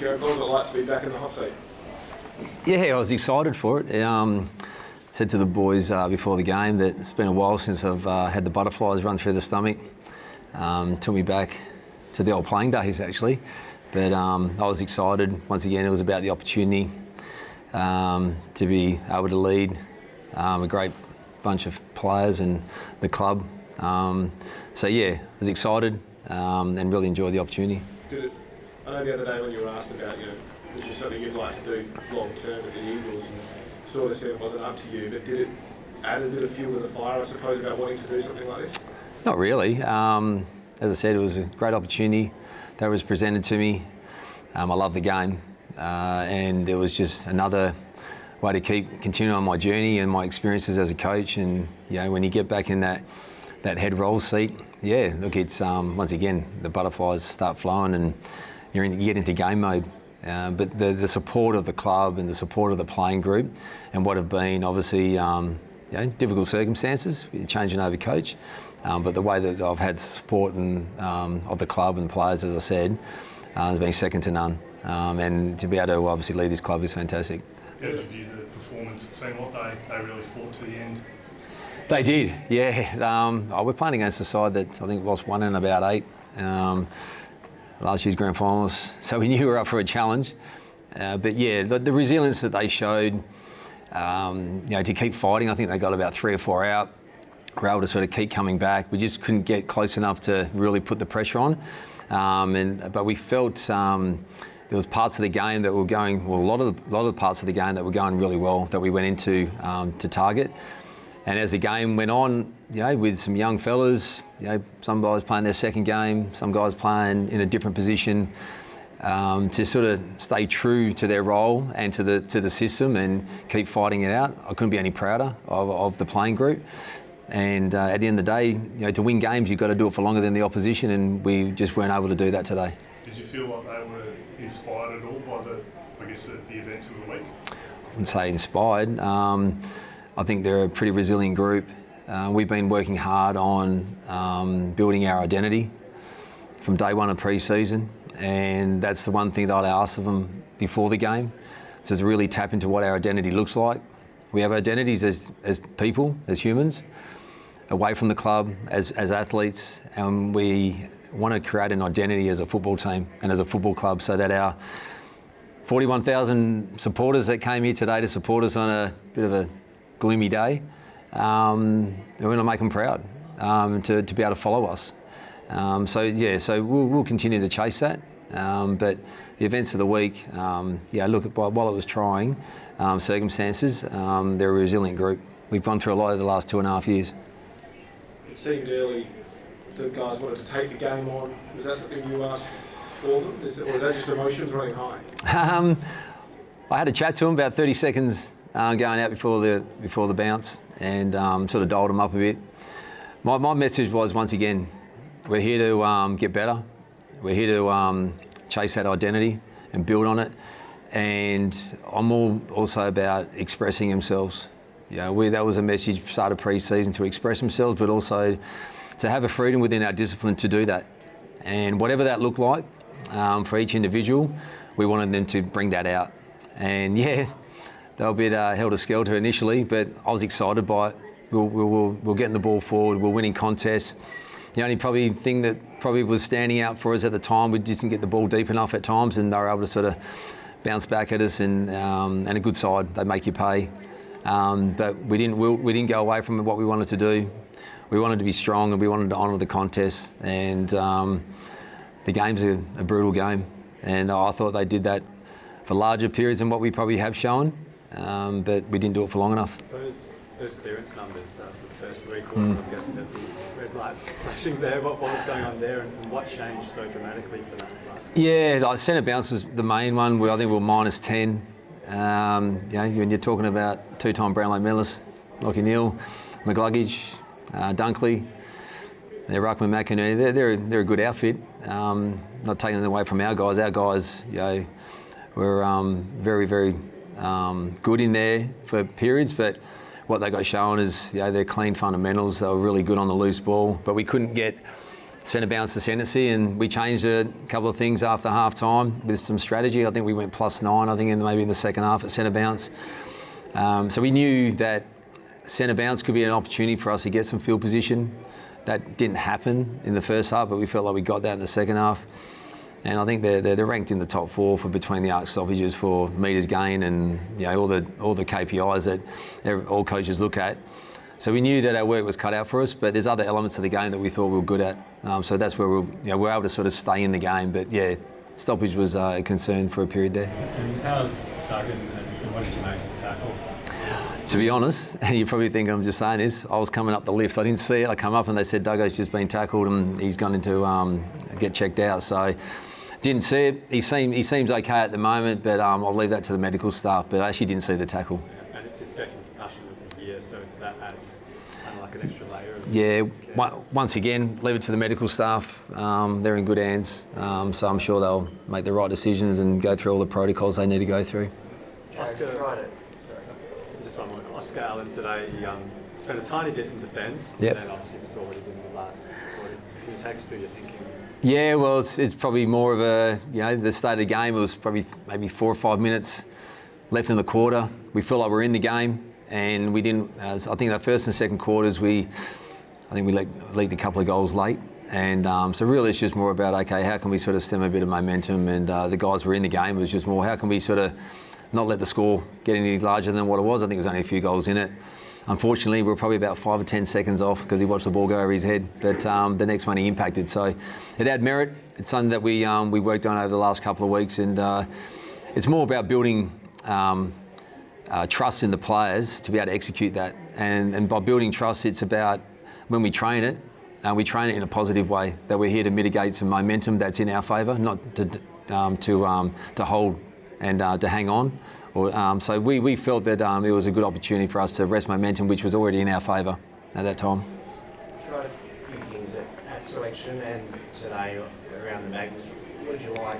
Jarrad, what was it like to be back in the hot seat? Yeah, I was excited for it. Said to the boys before the game that it's been a while since I've had the butterflies run through the stomach. Took me back to the old playing days, actually. But I was excited. Once again, it was about the opportunity to be able to lead a great bunch of players and the club. So yeah, I was excited and really enjoyed the opportunity. I know the other day when you were asked about, is this something you'd like to do long term at the Eagles, and sort of said it wasn't up to you, but did it add a bit of fuel to the fire, I suppose, about wanting to do something like this? Not really. As I said, it was a great opportunity that was presented to me. I love the game, and it was just another way to keep continuing on my journey and my experiences as a coach. And when you get back in that head roll seat, look, it's once again the butterflies start flowing and you get into game mode. But the support of the club and the support of the playing group, and what have been obviously difficult circumstances, changing over coach, but the way that I've had support of the club and the players, as I said, has been second to none. And to be able to obviously lead this club is fantastic. How did you view the performance? It seemed like they really fought to the end. They did, yeah. We're playing against a side that I think lost one in about 8. Last year's grand finals, so we knew we were up for a challenge. But yeah, the resilience that they showed, to keep fighting. I think they got about 3 or 4 out. We were able to sort of keep coming back. We just couldn't get close enough to really put the pressure on. But we felt there was parts of the game that were going, well, a lot of the parts of the game that were going really well that we went into to target. And as the game went on, with some young fellas, some guys playing their second game, some guys playing in a different position, to sort of stay true to their role and to the system and keep fighting it out. I couldn't be any prouder of the playing group. And at the end of the day, to win games, you've got to do it for longer than the opposition, and we just weren't able to do that today. Did you feel like they were inspired at all by the events of the week? I wouldn't say inspired. I think they're a pretty resilient group. We've been working hard on building our identity from day one of pre-season, and that's the one thing that I'd ask of them before the game, so to really tap into what our identity looks like. We have identities as people, as humans, away from the club, as athletes, and we want to create an identity as a football team and as a football club, so that our 41,000 supporters that came here today to support us on a bit of a gloomy day, we're going to make them proud to be able to follow us. So we'll continue to chase that. But the events of the week, while it was trying circumstances, they're a resilient group. We've gone through a lot over the last 2.5 years. It seemed early the guys wanted to take the game on. Was that something you asked for them? Or was that just emotions running high? I had a chat to them about 30 seconds going out before the bounce, and sort of dialed them up a bit. My message was, once again, we're here to get better. We're here to chase that identity and build on it. And I'm also about expressing themselves. That was a message started pre-season, to express themselves, but also to have a freedom within our discipline to do that. And whatever that looked like for each individual, we wanted them to bring that out. And they were a bit helter-skelter initially, but I was excited by it. We're getting the ball forward, we're winning contests. The only probably thing that probably was standing out for us at the time, we just didn't get the ball deep enough at times, and they were able to sort of bounce back at us, and a good side, they make you pay. But we didn't go away from what we wanted to do. We wanted to be strong, and we wanted to honour the contest, and the game's a brutal game, and I thought they did that for larger periods than what we probably have shown, but we didn't do it for long enough. Those clearance numbers for the first 3 quarters, I'm guessing that the red lights flashing there. What was going on there, and what changed so dramatically for that last game? Yeah, centre bounce was the main one. I think we were -10. When you're talking about 2-time Brownlow medalists, Lachie Neale, McGluggage, Dunkley, they're Ruckman, McInerney, they're a good outfit. Not taking them away from our guys. Our guys, were very, very good in there for periods, but what they got shown is, their clean fundamentals. They were really good on the loose ball, but we couldn't get centre bounce ascendancy, and we changed a couple of things after half time with some strategy. I think we went +9, I think, maybe in the second half at centre bounce. So we knew that centre bounce could be an opportunity for us to get some field position. That didn't happen in the first half, but we felt like we got that in the second half. And I think they're ranked in the top 4 for between the arc stoppages for metres gain and all the KPIs that all coaches look at. So we knew that our work was cut out for us, but there's other elements of the game that we thought we were good at. So that's where we're able to sort of stay in the game. But yeah, stoppage was a concern for a period there. And how's Duggan and what did you make of the tackle? To be honest, and you probably think I'm just saying this, I was coming up the lift. I didn't see it. I come up and they said Duggan's just been tackled and he's gone into get checked out. So didn't see it. He seems okay at the moment, but I'll leave that to the medical staff. But I actually didn't see the tackle. Yeah, and it's his second concussion of the year, so does that add kind of like an extra layer? Once again, leave it to the medical staff. They're in good hands, so I'm sure they'll make the right decisions and go through all the protocols they need to go through. Just one more. Oscar Allen today, he spent a tiny bit in defence, and then obviously we saw what he did in the last quarter. Can you take us through your thinking? Yeah, well, it's probably more of a, the start of the game, it was probably maybe 4 or 5 minutes left in the quarter. We felt like we were in the game, and we didn't, I think the first and second quarters, we leaked a couple of goals late. And so really it's just more about, okay, how can we sort of stem a bit of momentum? And the guys were in the game. It was just more, how can we sort of not let the score get any larger than what it was? I think there was only a few goals in it. Unfortunately, we were probably about 5 or 10 seconds off because he watched the ball go over his head. But the next one he impacted. So it had merit. It's something that we worked on over the last couple of weeks. And it's more about building trust in the players to be able to execute that. And by building trust, it's about when we train it in a positive way, that we're here to mitigate some momentum that's in our favour, not to hold and to hang on. So we felt that it was a good opportunity for us to rest momentum, which was already in our favour at that time. Tried a few things at selection and today around the Magnus. What did you like?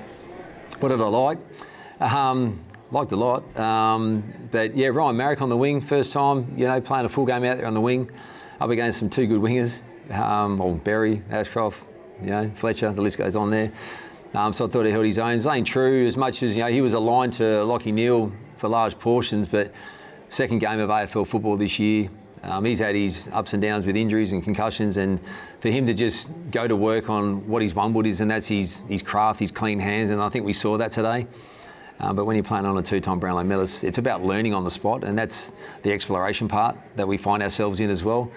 What did I like? Liked a lot. But yeah, Ryan Marrick on the wing, first time, playing a full game out there on the wing, up against some 2 good wingers, Berry, Ashcroft, Fletcher, the list goes on there. So I thought he held his own. Zane True, as much as he was aligned to Lockie Neal for large portions, but second game of AFL football this year. He's had his ups and downs with injuries and concussions, and for him to just go to work on what his one wood is, and that's his craft, his clean hands, and I think we saw that today. But when you're playing on a 2-time Brownlow medalist, it's about learning on the spot, and that's the exploration part that we find ourselves in as well.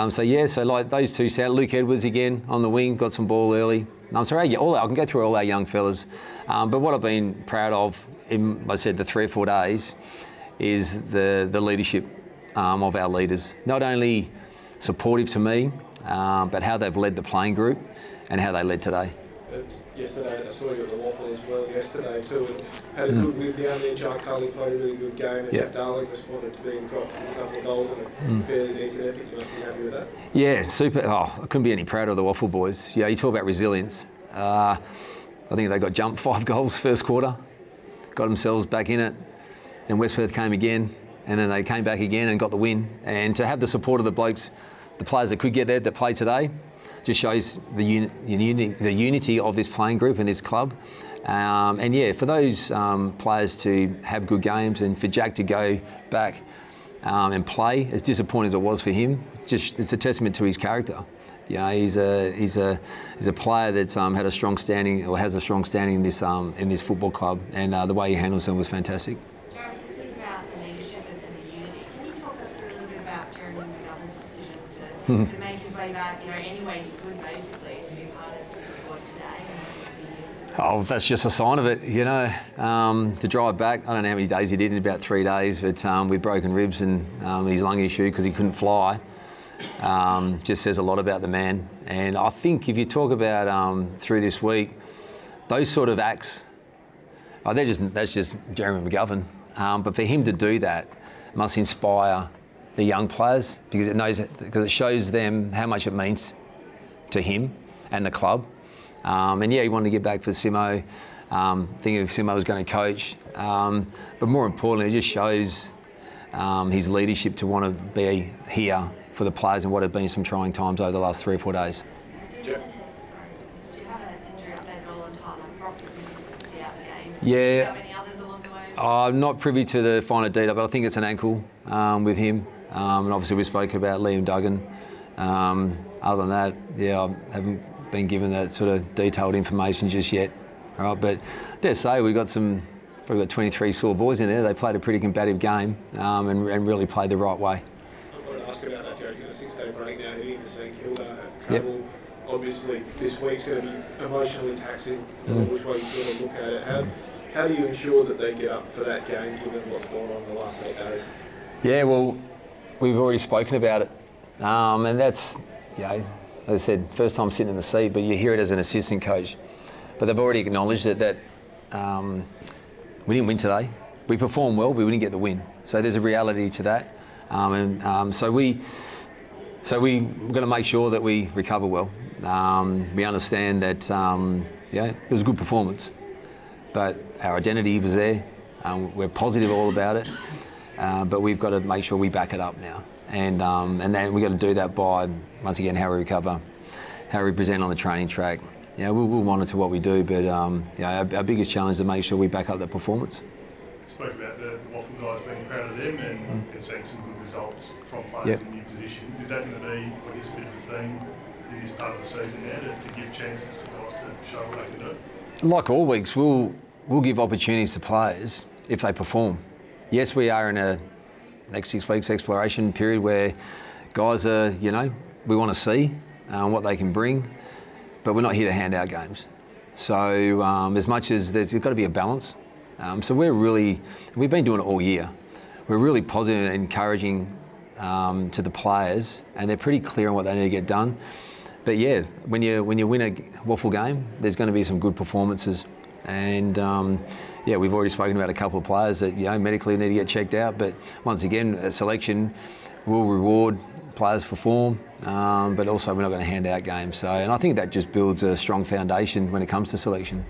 So like those two, Luke Edwards again on the wing, got some ball early. I'm sorry, I can go through all our young fellas. But what I've been proud of in, I said, the 3 or 4 days is the leadership of our leaders. Not only supportive to me, but how they've led the playing group and how they led today. Yesterday, I saw you at the Waffle as well yesterday too, and had a good win down there. John Cully played a really good game, and Jack Darling responded to being dropped with a couple of goals and a fairly decent effort. You must be happy with that? Yeah, super. I couldn't be any prouder of the Waffle boys. You talk about resilience. I think they got jumped 5 goals first quarter, got themselves back in it, then West Perth came again, and then they came back again and got the win. And to have the support of the blokes, the players that could get there, that played today, just shows the unity of this playing group and this club. For those players to have good games and for Jack to go back and play, as disappointing as it was for him, it's a testament to his character. He's a player that's had a strong standing, or has a strong standing in this football club, and the way he handles them was fantastic. Jarrad, you speak about the leadership and the unity. Can you talk us through a little bit about Jarrad McGovern's decision to make his way back, any way he could, basically, to be part of the squad today? Oh, that's just a sign of it, to drive back. I don't know how many days he did, in about 3 days, but with broken ribs and his lung issue because he couldn't fly, just says a lot about the man. And I think if you talk about through this week, those sort of acts, that's just Jeremy McGovern. But for him to do that must inspire the young players, because it shows them how much it means to him and the club. He wanted to get back for Simo, thinking if Simo was going to coach. But more importantly, it just shows his leadership to want to be here for the players and what have been some trying times over the last 3 or 4 days. Yeah. How many others along the way? I'm not privy to the finer detail, but I think it's an ankle with him. And obviously we spoke about Liam Duggan. Other than that, yeah, I haven't been given that sort of detailed information just yet. All right, but I dare say we've got 23 sore boys in there. They played a pretty combative game and really played the right way. I wanted to ask about that, Jarrad. You've got a 6-day break now, heading into St Kilda. Yep. Travel, obviously, this week's going to be emotionally taxing, which way you sort of look at it. How do you ensure that they get up for that game, given what's gone on in the last 8 days? Yeah, well, we've already spoken about it. And that's, you know, as I said, first time sitting in the seat, but you hear it as an assistant coach. But they've already acknowledged that we didn't win today. We performed well, but we didn't get the win. So there's a reality to that. So we're going to make sure that we recover well. We understand that it was a good performance, but our identity was there. We're positive all about it, but we've got to make sure we back it up now. And then we've got to do that by, once again, how we recover, how we present on the training track. Yeah, we'll monitor what we do, but our biggest challenge is to make sure we back up that performance. Spoke about the Waffle guys being proud of them and seeing some good results from players in new positions. Is that going to be, I guess, a bit of a theme in this part of the season now to give chances to guys to show what they can do? Like all weeks, we'll give opportunities to players if they perform. Yes, we are in a next 6 weeks exploration period where guys are, we want to see what they can bring, but we're not here to hand out games. So as much as there's got to be a balance. So we've been doing it all year. We're really positive and encouraging to the players, and they're pretty clear on what they need to get done. But yeah, when you win a waffle game, there's going to be some good performances. And we've already spoken about a couple of players that medically need to get checked out. But once again, a selection will reward players for form, but also we're not going to hand out games. And I think that just builds a strong foundation when it comes to selection.